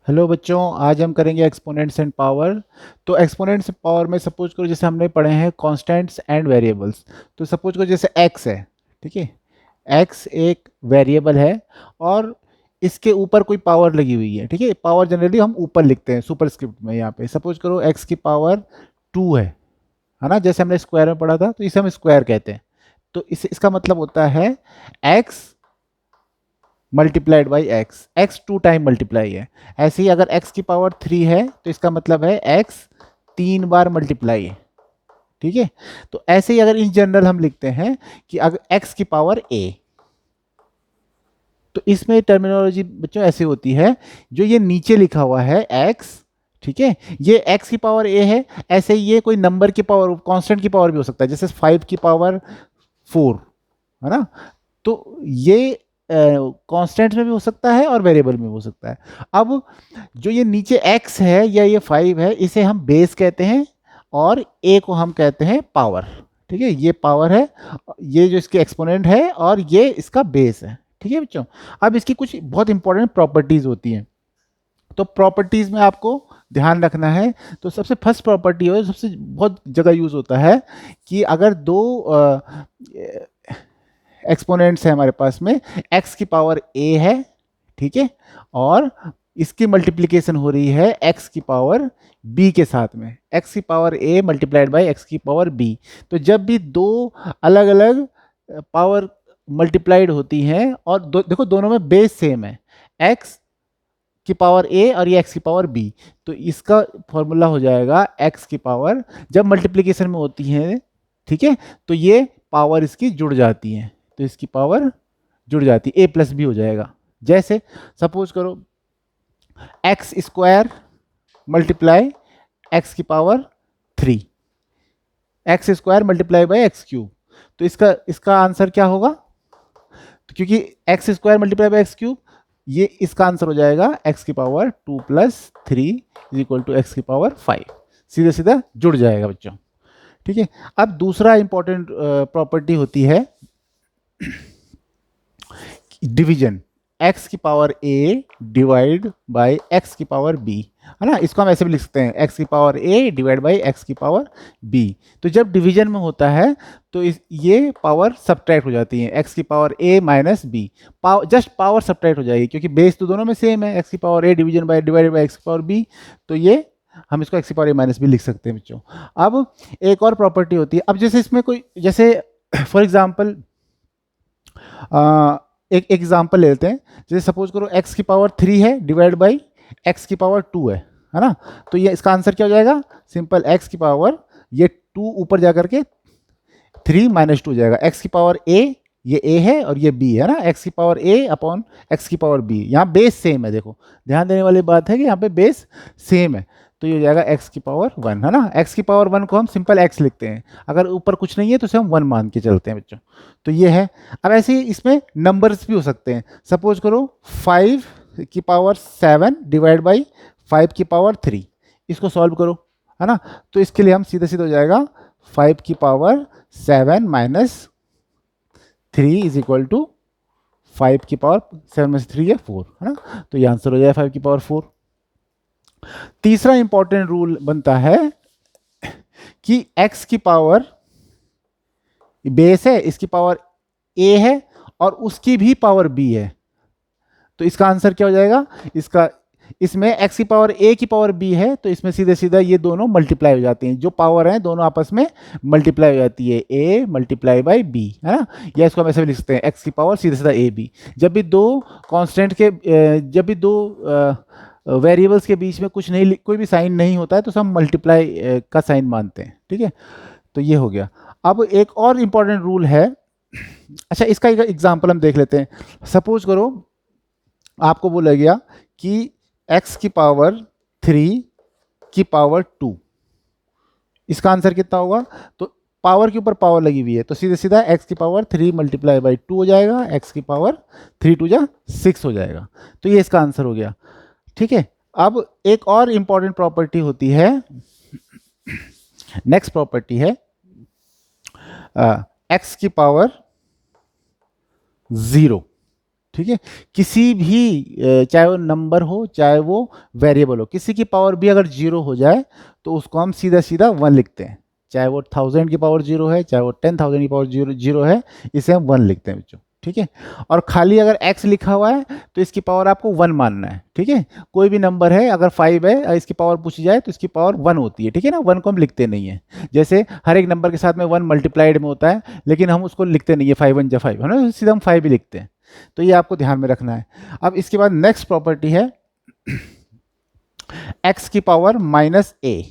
Hello बच्चों, आज हम करेंगे एक्सपोनेंट्स एंड पावर। तो एक्सपोनेंट्स पावर में सपोज करो जैसे हमने पढ़े हैं कांस्टेंट्स एंड वेरिएबल्स। तो सपोज करो जैसे x है, ठीक है। x एक वेरिएबल है और इसके ऊपर कोई पावर लगी हुई है, ठीक है। पावर जनरली हम ऊपर लिखते हैं सुपरस्क्रिप्ट में। यहाँ पे सपोज करो x की पावर 2 है ना। जैसे हमने स्क्वायर में पढ़ा था तो इसे हम स्क्वायर कहते हैं। तो इसका मतलब होता है x multiplied by x. X 2 time multiply है। ऐसे ही अगर x की पावर 3 है तो इसका मतलब है x 3 बार मल्टीप्लाई है, ठीक है। तो ऐसे ही अगर इन जनरल हम लिखते हैं कि अगर x की पावर a, तो इसमें टर्मिनोलॉजी बच्चों ऐसी होती है। जो ये नीचे लिखा हुआ है x, ठीक है, ये x की पावर a है। ऐसे ही ये कोई नंबर की पावर, कांस्टेंट की पावर भी हो सकता है, जैसे 5 की पावर 4, है ना। तो ये कांस्टेंट में भी हो सकता है और वेरिएबल में भी हो सकता है। अब जो ये नीचे x है या ये 5 है, इसे हम बेस कहते हैं और a को हम कहते हैं पावर, ठीक है। ये पावर है, ये जो इसके एक्सपोनेंट है और ये इसका बेस है, ठीक है बच्चों। अब इसकी कुछ बहुत इंपॉर्टेंट प्रॉपर्टीज होती हैं। तो प्रॉपर्टीज में आपको ध्यान रखना है। तो सबसे फर्स्ट प्रॉपर्टी है, सबसे बहुत जगह यूज होता है कि अगर दो एक्सपोनेंट्स है हमारे पास में, x की पावर a है, ठीक है, और इसकी मल्टीप्लिकेशन हो रही है x की पावर b के साथ में। x की power a multiplied by x की पावर b। तो जब भी दो अलग अलग पावर मल्टीप्लाइड होती हैं और देखो दोनों में बेस सेम है, x की पावर a और ये x की पावर b, तो इसका फॉर्मूला हो जाएगा x की पावर जब मल्टीप्लिकेशन में होती है, ठीक है, तो ये पावर इसकी जुड़ जाती है। तो इसकी पावर जुड़ जाती है, a प्लस बी हो जाएगा। जैसे सपोज करो एक्स स्क्वायर मल्टीप्लाई एक्स की power 3, x square multiply by x cube. तो इसका इसका आंसर क्या होगा? तो क्योंकि x square multiply by x cube, ये इसका आंसर हो जाएगा एक्स की power 2 plus 3 is equal to x की पावर 5। सीधा सीधा जुड़ जाएगा बच्चों, ठीक है। अब दूसरा इंपॉर्टेंट प्रॉपर्टी होती है डिवीजन। x की power a divide by x की पावर b, है ना। इसको हम ऐसे भी लिख सकते हैं, x की power a divide by x की पावर b। तो जब डिवीजन में होता है तो ये पावर सब्ट्रैक्ट हो जाती है, x की power a minus b। Just power subtract हो जाएगी क्योंकि बेस तो दोनों में सेम है, x की power a division by divided by x की पावर b। तो ये हम इसको x की पावर a माइनस b लिख सकते हैं बच्चों। अब एक और प्रॉपर्टी होती है। अब जैसे इसमें कोई, जैसे फॉर एग्जाम्पल एक एग्जाम्पल ले लेते हैं। जैसे सपोज करो x की पावर 3 है डिवाइड बाई x की पावर 2 है ना। तो ये इसका आंसर क्या हो जाएगा? सिंपल, x की पावर ये 2 ऊपर जा करके 3 माइनस 2 हो जाएगा। x की पावर a, ये a है और ये b है ना। x की पावर a अपॉन x की पावर b, यहाँ बेस सेम है। देखो ध्यान देने वाली बात है कि यहाँ पे बेस सेम है। तो ये हो जाएगा x की पावर 1, है ना। x की पावर 1 को हम सिंपल x लिखते हैं, अगर ऊपर कुछ नहीं है तो उसे हम 1 मान के चलते हैं बच्चों। तो ये है। अब ऐसे ही इसमें नंबर्स भी हो सकते हैं। सपोज करो 5 की पावर 7 डिवाइड बाई 5 की पावर 3, इसको सॉल्व करो, है ना। तो इसके लिए हम सीधा सीधा हो जाएगा 5 की power 7 minus 3 is equal to 5 की पावर 7 में से 3 है 4, है ना। तो ये आंसर हो जाएगा 5 की पावर 4। तीसरा इंपॉर्टेंट रूल बनता है कि x की पावर बेस है, इसकी पावर a है और उसकी भी पावर b है। तो इसका आंसर क्या हो जाएगा? इसका, इसमें x की पावर a की पावर b है तो इसमें सीधे सीधा ये दोनों मल्टीप्लाई हो जाते हैं। जो पावर है दोनों आपस में मल्टीप्लाई हो जाती है, a मल्टीप्लाई बाई b, है ना। या इसको हम ऐसे भी लिख सकते हैं, x की पावर सीधे सीधा a b। जब भी दो कांस्टेंट के जब भी दो वेरिएबल्स के बीच में कुछ नहीं, कोई भी साइन नहीं होता है तो हम मल्टीप्लाई का साइन मानते हैं, ठीक है। तो ये हो गया। अब एक और इंपॉर्टेंट रूल है। अच्छा, इसका एक एग्जांपल हम देख लेते हैं। सपोज करो आपको बोला गया कि x की पावर 3 की पावर 2, इसका आंसर कितना होगा? तो पावर के ऊपर पावर लगी हुई है तो सीधे सीधा x की पावर 3 मल्टीप्लाई बाई 2 हो जाएगा, x की पावर 3 2 जा 6 हो जाएगा। तो ये इसका आंसर हो गया, ठीक है। अब एक और इंपॉर्टेंट प्रॉपर्टी होती है, नेक्स्ट प्रॉपर्टी है x की पावर 0, ठीक है। किसी भी चाहे वो नंबर हो चाहे वो वेरिएबल हो, किसी की पावर भी अगर जीरो हो जाए तो उसको हम सीधा सीधा वन लिखते हैं, चाहे वो 1000 की पावर जीरो है चाहे वो 10,000 की पावर जीरो जीरो है, इसे हम वन लिखते हैं बच्चों। ठीक है। और खाली अगर x लिखा हुआ है तो इसकी पावर आपको वन मानना है। ठीक है। कोई भी नंबर है अगर 5 है और इसकी पावर पूछी जाए तो इसकी पावर वन होती है। ठीक है ना, वन को हम लिखते नहीं है। जैसे हर एक नंबर के साथ में वन मल्टीप्लाइड में होता है, लेकिन हम उसको लिखते नहीं है 5 1 जा 5, है ना, सीधा हम 5 ही लिखते हैं। तो ये आपको ध्यान में रखना है। अब इसके बाद नेक्स्ट प्रॉपर्टी है x की पावर माइनस ए।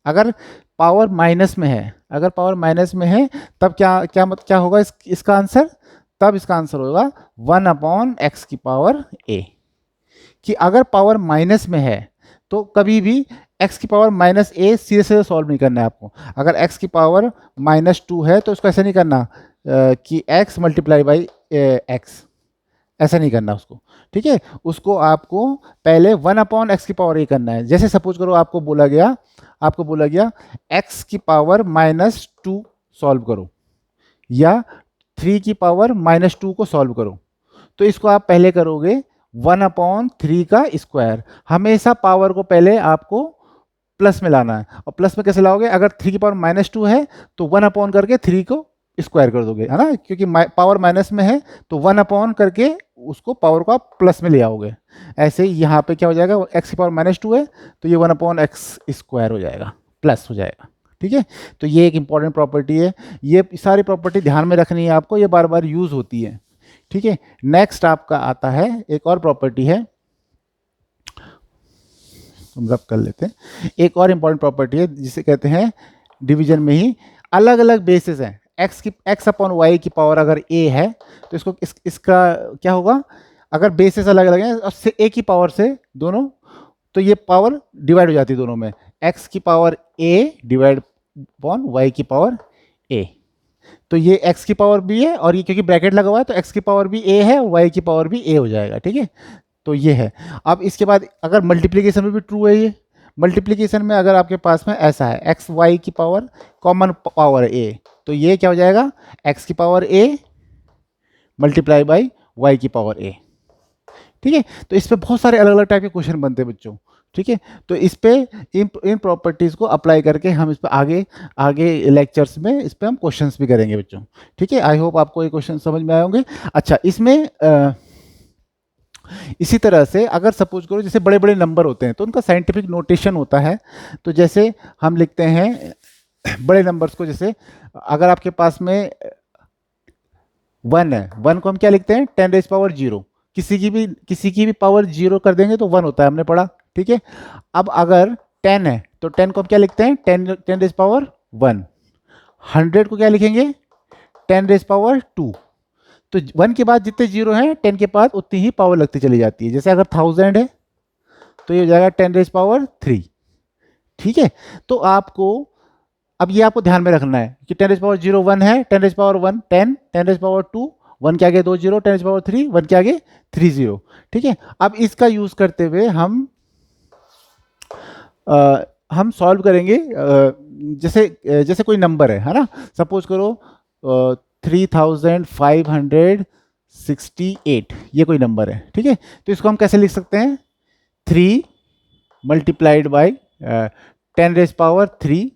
अगर पावर माइनस में है, अगर पावर माइनस में है तब क्या होगा इसका आंसर, तब इसका आंसर होगा 1/x की पावर a। कि अगर पावर माइनस में है तो कभी भी x की पावर माइनस ए सीधे सीधे सॉल्व नहीं करना है आपको। अगर x की पावर -2 है तो उसको ऐसा नहीं करना कि x मल्टीप्लाई बाई x, ऐसा नहीं करना उसको। ठीक है। उसको आपको पहले 1/x की पावर ए करना है। जैसे सपोज करो आपको बोला गया x की पावर -2 सॉल्व करो या 3 की पावर -2 को सॉल्व करो, तो इसको आप पहले करोगे 1/3 का स्क्वायर। हमेशा पावर को पहले आपको प्लस में लाना है। और प्लस में कैसे लाओगे, अगर 3 की पावर -2 है तो 1 करके 3 को स्क्वायर कर दोगे, है ना, क्योंकि पावर माइनस में है तो 1 करके उसको पावर को आप प्लस में ले आओगे। ऐसे ही यहाँ पे क्या हो जाएगा, x की पावर -2 है तो ये 1/x स्क्वायर हो जाएगा, प्लस हो जाएगा। ठीक है। तो ये एक इंपॉर्टेंट प्रॉपर्टी है। ये सारी प्रॉपर्टी ध्यान में रखनी है आपको, ये बार बार यूज होती है। ठीक है। नेक्स्ट आपका आता है एक और प्रॉपर्टी है, हम रब कर लेते हैं। एक और इंपॉर्टेंट प्रॉपर्टी है जिसे कहते हैं डिवीजन में ही अलग अलग बेसिस हैं। x/y की पावर अगर a है तो इसका क्या होगा, अगर बेसिस अलग अलग हैं और a की पावर से दोनों, तो ये पावर डिवाइड हो जाती है दोनों में, x की power a divide upon y की पावर a। तो ये x की पावर भी है और ये क्योंकि ब्रैकेट लगा हुआ है तो x की पावर भी a है और y की पावर भी a हो जाएगा। ठीक है। तो ये है। अब इसके बाद अगर मल्टीप्लिकेशन में भी ट्रू है, ये मल्टीप्लिकेशन में अगर आपके पास में ऐसा है एक्स वाई की पावर कॉमन पावर है a, तो ये क्या हो जाएगा, x की power a multiply by y की पावर a। ठीक है। तो इस पे बहुत सारे अलग अलग टाइप के क्वेश्चन बनते हैं बच्चों। ठीक है। तो इस पे इन प्रॉपर्टीज़ को अप्लाई करके हम इस पे आगे आगे लेक्चर्स में इस पे हम क्वेश्चंस भी करेंगे बच्चों। ठीक है। आई होप आपको ये क्वेश्चन समझ में आए होंगे। अच्छा, इसमें इसी तरह से अगर सपोज करो जैसे बड़े बड़े नंबर होते हैं तो उनका साइंटिफिक नोटेशन होता है। तो जैसे हम लिखते हैं बड़े नंबर्स को, जैसे अगर आपके पास में 1 है, 1 को हम क्या लिखते हैं, 10⁻0। किसी की भी पावर 0 कर देंगे तो 1 होता है, हमने पढ़ा। ठीक है। अब अगर 10 है तो 10 को हम क्या लिखते हैं, 10⁻1। 100 को क्या लिखेंगे, 10⁻2। तो 1 के बाद जितने जीरो हैं 10 के बाद उतनी ही पावर लगती चली जाती है। जैसे अगर 1000 है तो ये हो जाएगा 10⁻3। ठीक है। तो आपको अब ये आपको ध्यान में रखना है कि 10⁻0 1 है, 10⁻1 10, 10⁻2 1 के आगे 2 जीरो, 10⁻3 1 के आगे 3 जीरो। ठीक है। अब इसका यूज करते हुए हम सॉल्व करेंगे। जैसे कोई नंबर है ना, सपोज करो 3568, ये कोई नंबर है। ठीक है। तो इसको हम कैसे लिख सकते हैं, 3 मल्टीप्लाइड बाई 10⁻3,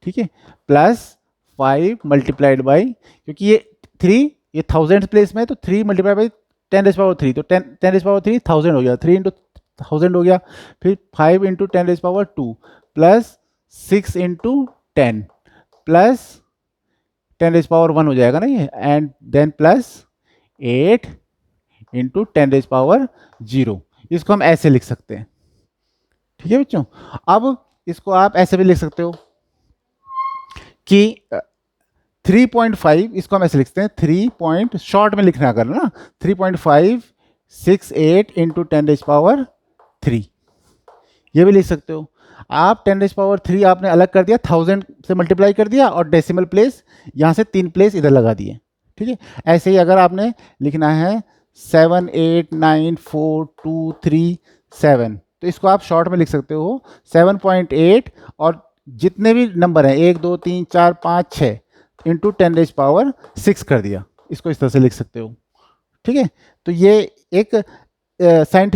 ठीक है, प्लस 5 मल्टीप्लाइड बाई, क्योंकि ये 3 ये 1000 प्लेस में है तो 3 मल्टीप्लाइड बाई 10⁻3, तो 10⁻3 1000 हो गया, 3 इंटू 1000 हो गया, फिर 5 इंटू 10⁻2 प्लस 6 इंटू 10 प्लस 10⁻1 हो जाएगा ना ये, एंड देन प्लस 8 इंटू 10⁻0। इसको हम ऐसे लिख सकते हैं। ठीक है बच्चों। अब इसको आप ऐसे भी लिख सकते हो कि 3.5, इसको हम ऐसे लिखते हैं 3 शॉर्ट में लिखना अगर ना, 3.568 इंटू 10⁻3, ये भी लिख सकते हो आप। 10⁻3 आपने अलग कर दिया, 1000 से मल्टीप्लाई कर दिया और डेसिमल प्लेस यहाँ से 3 प्लेस इधर लगा दिए। ठीक है। ऐसे ही अगर आपने लिखना है 7 8 9 4 2 3 7, तो इसको आप शॉर्ट में लिख सकते हो 7.8 और जितने भी नंबर हैं 1 2 3 4 5 6 इंटू 10⁻6 कर दिया, इसको इस तरह से लिख सकते हो। ठीक है। तो ये एक साइंटिफिक